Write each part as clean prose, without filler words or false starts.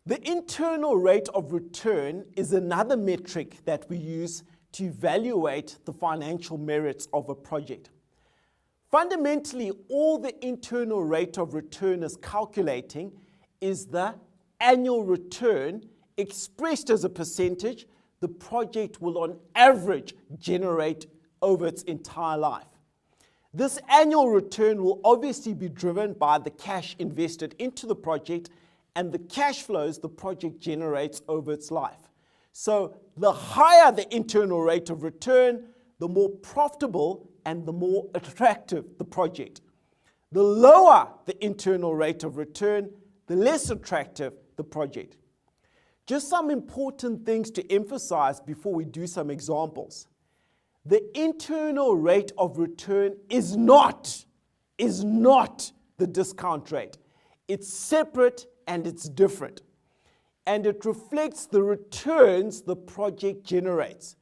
The internal rate of return is another metric that we use to evaluate the financial merits of a project. Fundamentally, all the internal rate of return is calculating is the annual return expressed as a percentage the project will on average generate over its entire life. This annual return will obviously be driven by the cash invested into the project and the cash flows the project generates over its life. So the higher the internal rate of return, the more profitable and the more attractive the project. The lower the internal rate of return, the less attractive the project. Just some important things to emphasize before we do some examples. The internal rate of return is not the discount rate. It's separate and it's different. And it reflects the returns the project generates.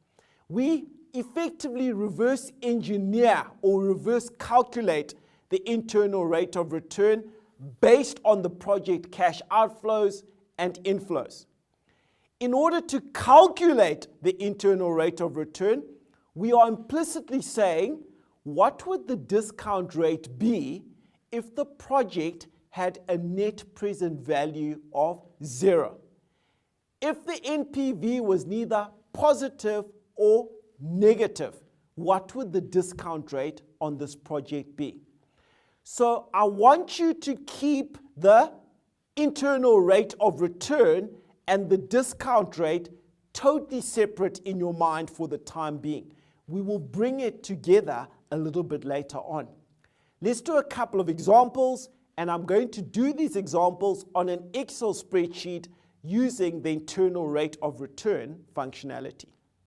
We effectively reverse engineer or reverse calculate the internal rate of return based on the project cash outflows and inflows. In order to calculate the internal rate of return, we are implicitly saying, what would the discount rate be if the project had a net present value of 0? If the NPV was neither positive or negative, what would the discount rate on this project be? So I want you to keep the internal rate of return and the discount rate totally separate in your mind for the time being. We will bring it together a little bit later on. Let's do a couple of examples, and I'm going to do these examples on an Excel spreadsheet using the internal rate of return functionality.